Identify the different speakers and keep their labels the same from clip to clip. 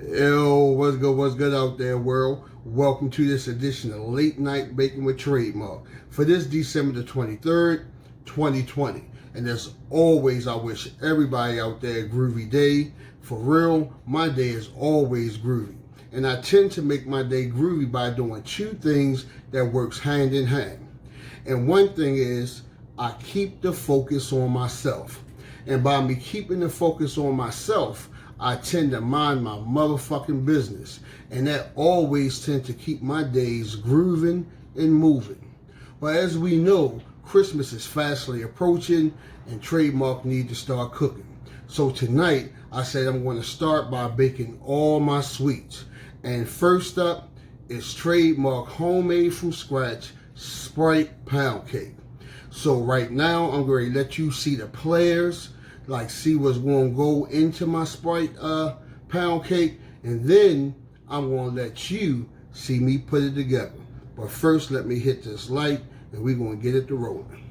Speaker 1: Yo, what's good out there, world? Welcome to this edition of Late Night Baking with tradeMarc for this December the 23rd, 2020. And as always, I wish everybody out there a groovy day. For real, my day is always groovy. And I tend to make my day groovy by doing two things that works hand in hand. And one thing is, I keep the focus on myself. And by me keeping the focus on myself, I tend to mind my motherfucking business. And that always tends to keep my days grooving and moving. But as we know, Christmas is fastly approaching and tradeMarc need to start cooking. So tonight, I said I'm going to start by baking all my sweets. And first up is tradeMarc homemade from scratch Sprite pound cake. So right now, I'm going to let you see the players, like see what's going to go into my Sprite pound cake, and then I'm going to let you see me put it together. But first, let me hit this light, and we're going to get it to rolling.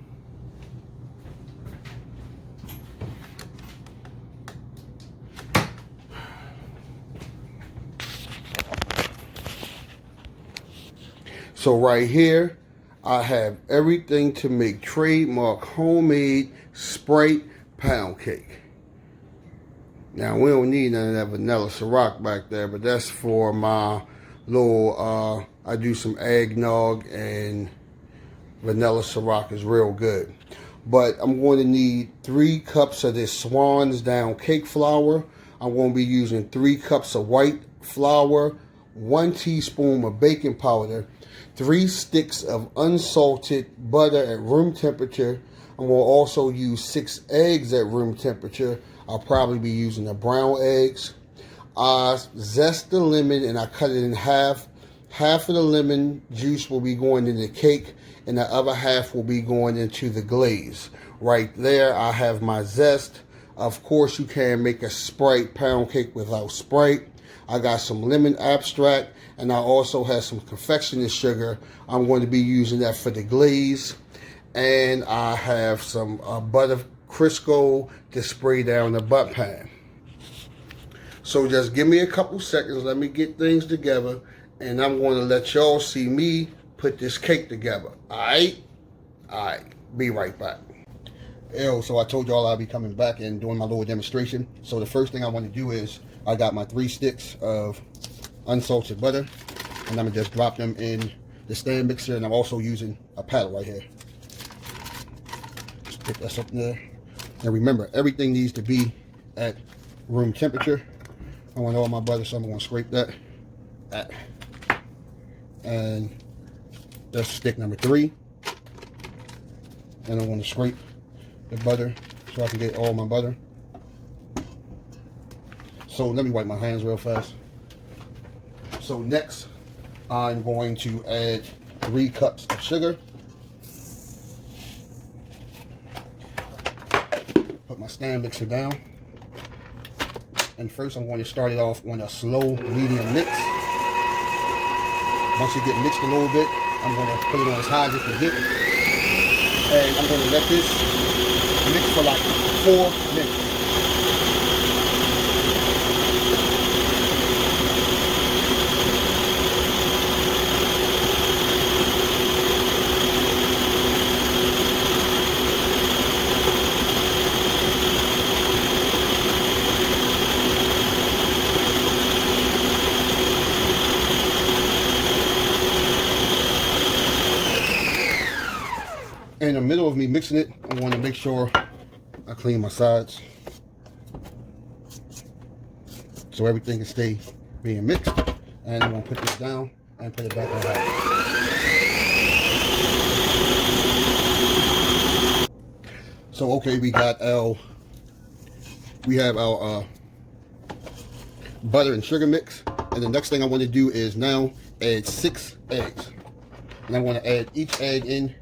Speaker 1: So right here, I have everything to make tradeMarc homemade Sprite pound cake. Now, we don't need none of that vanilla Ciroc back there, but that's for my little, I do some eggnog, and vanilla Ciroc is real good. But I'm going to need 3 cups of this Swan's Down cake flour. I'm going to be using 3 cups of white flour, 1 teaspoon of baking powder, 3 sticks of unsalted butter at room temperature. I'm going to also use 6 eggs at room temperature. I'll probably be using the brown eggs. I zest the lemon and I cut it in half. Half of the lemon juice will be going in the cake, and the other half will be going into the glaze. Right there, I have my zest. Of course, you can't make a Sprite pound cake without Sprite. I got some lemon abstract, and I also have some confectioner's sugar. I'm going to be using that for the glaze. And I have some butter Crisco to spray down the butt pan. So just give me a couple seconds. Let me get things together, and I'm going to let y'all see me put this cake together. Alright? Alright. Be right back. Yo, so I told y'all I'll be coming back and doing my little demonstration. So the first thing I want to do is, I got my 3 sticks of unsalted butter, and I'm going to just drop them in the stand mixer, and I'm also using a paddle right here. Just put that up there. And remember, everything needs to be at room temperature. I want all my butter, so I'm going to scrape that. And that's stick number 3. And I'm going to scrape the butter so I can get all my butter. So let me wipe my hands real fast. So next, I'm going to add 3 cups of sugar. Put my stand mixer down. And first I'm going to start it off on a slow medium mix. Once it gets mixed a little bit, I'm going to put it on as high as it can get. And I'm going to let this mix for like 4 minutes. In the middle of me mixing it, I want to make sure I clean my sides so everything can stay being mixed. And I'm going to put this down and put it back on high. So okay, we have our butter and sugar mix, and the next thing I want to do is now add 6 eggs, and I'm going to add each egg in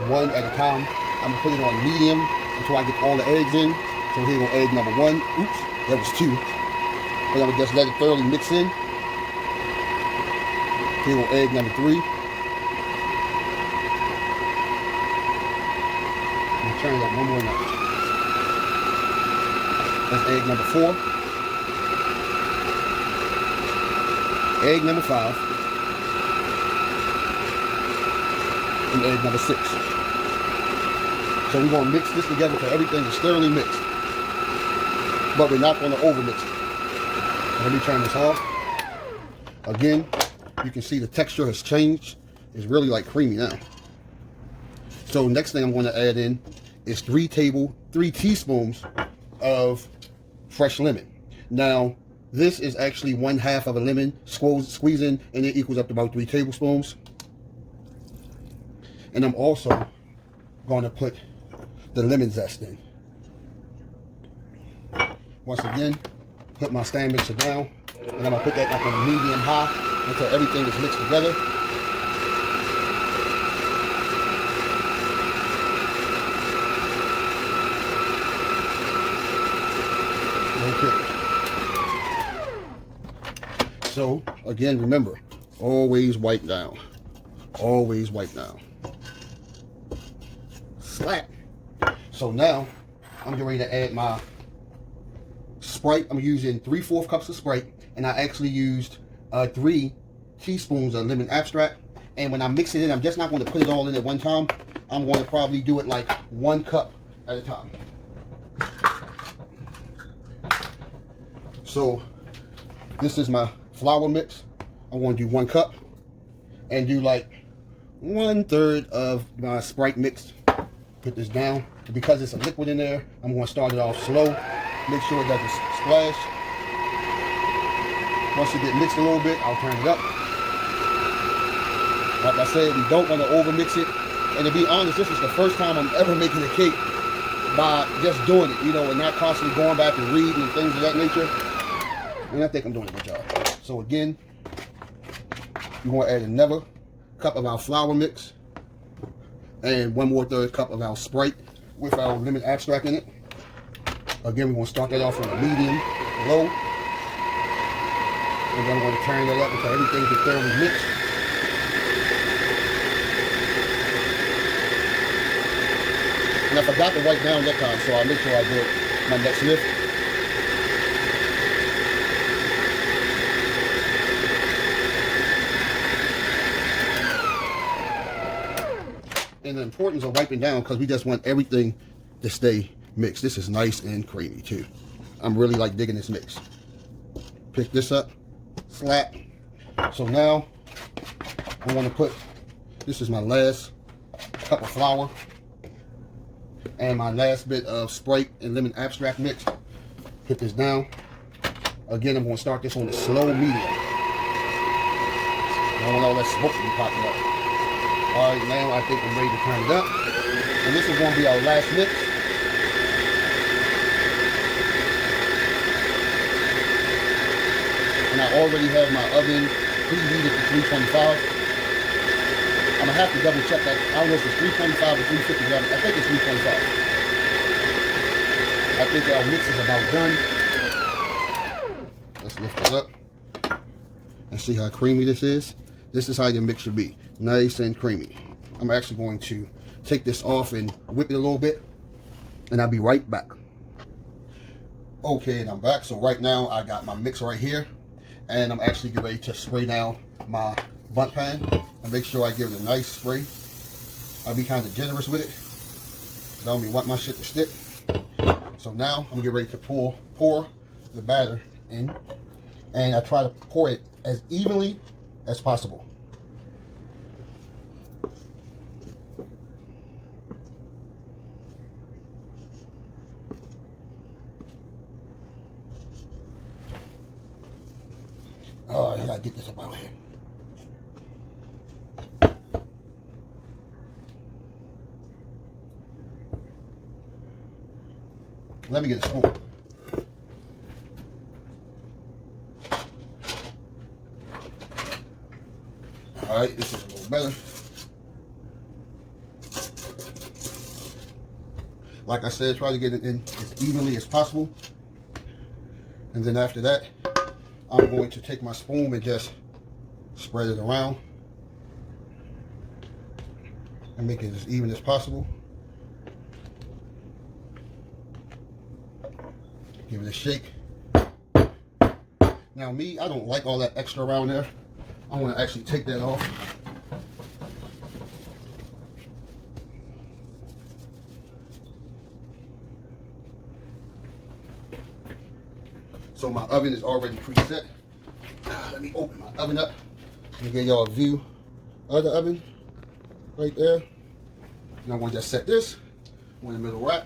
Speaker 1: one at a time. I'm gonna put it on medium until I get all the eggs in. So here go egg number 1. Oops, that was 2. But I'm gonna just let it thoroughly mix in. Here go egg number 3. I'm gonna turn it up one more notch. That's egg number 4. egg number 5, and egg number 6. So we're going to mix this together until everything is thoroughly mixed. But we're not going to over mix it. Let me turn this off. Again, you can see the texture has changed. It's really like creamy now. So next thing I'm going to add in is 3 teaspoons of fresh lemon. Now, this is actually 1/2 of a lemon squeezing, and it equals up to about 3 tablespoons. And I'm also going to put the lemon zest in. Once again, put my stand mixer down, and I'm going to put that up on medium high until everything is mixed together. Okay. So, again, remember, always wipe down. Always wipe down. Slap. So now, I'm getting ready to add my Sprite. I'm using 3/4 cups of Sprite, and I actually used 3 teaspoons of lemon abstract. And when I mix it in, I'm just not going to put it all in at one time. I'm going to probably do it like 1 cup at a time. So this is my flour mix. I'm going to do 1 cup and do like 1/3 of my Sprite mix. Put this down. Because it's a liquid in there, I'm going to start it off slow. Make sure it doesn't splash. Once it gets mixed a little bit, I'll turn it up. Like I said, we don't want to over mix it. And to be honest, this is the first time I'm ever making a cake by just doing it, you know, and not constantly going back and reading and things of that nature. And I think I'm doing a good job. So again, we're going to add another cup of our flour mix and 1/3 cup of our Sprite with our lemon abstract in it. Again, we're going to start that off on a medium low. And then I'm going to turn that up until everything is thoroughly mixed. And I forgot to wipe down that time, so I'll make sure I do it my next lift. And the importance of wiping down, because we just want everything to stay mixed. This is nice and creamy too. I'm really like digging this mix. Pick this up, slap. So now I want to put, this is my last cup of flour and my last bit of Sprite and lemon abstract mix. Put this down. Again, I'm going to start this on a slow medium. I don't want all that smoke to be popping up. All right, now I think I'm ready to turn it up. And this is going to be our last mix. And I already have my oven preheated to 325. I'm going to have to double check that. I don't know if it's 325 or 350 grams. I think it's 325. I think our mix is about done. Let's lift it up and see how creamy this is. This is how your mix should be. Nice and creamy. I'm actually going to take this off and whip it a little bit, and I'll be right back. Okay, and I'm back. So right now I got my mix right here, and I'm actually getting ready to spray down my bundt pan and make sure I give it a nice spray. I'll be kind of generous with it. I don't want my shit to stick. So now I'm getting ready to pour the batter in, and I try to pour it as evenly as possible. Oh, I gotta get this up out here. Let me get a spoon. All right, this is a little better. Like I said, try to get it in as evenly as possible. And then after that, I'm going to take my spoon and just spread it around and make it as even as possible. Give it a shake. Now me, I don't like all that extra around there. I want to actually take that off. So my oven is already preset. Let me open my oven up. Let me give y'all a view of the oven right there. And I'm going to just set this on the middle rack.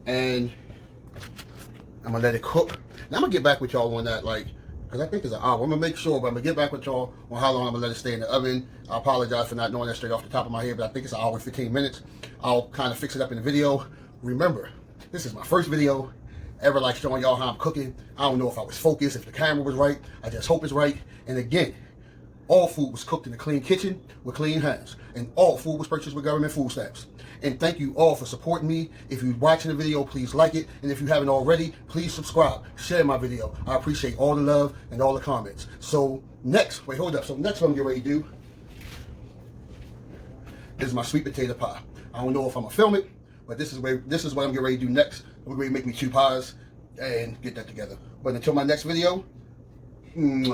Speaker 1: And I'm going to let it cook. Now I'm going to get back with y'all on that, like, because I think it's an hour. I'm going to make sure, but I'm going to get back with y'all on how long I'm going to let it stay in the oven. I apologize for not knowing that straight off the top of my head, but I think it's an hour and 15 minutes. I'll kind of fix it up in the video. Remember, this is my first video ever like showing y'all how I'm cooking. I don't know if I was focused, if the camera was right. I just hope it's right. And again, all food was cooked in a clean kitchen with clean hands. And all food was purchased with government food stamps. And thank you all for supporting me. If you're watching the video, please like it. And if you haven't already, please subscribe. Share my video. I appreciate all the love and all the comments. So next, wait, hold up. So next what I'm getting ready to do is my sweet potato pie. I don't know if I'm going to film it, but this is what I'm getting ready to do next. We're going to make me 2 pies and get that together. But until my next video, be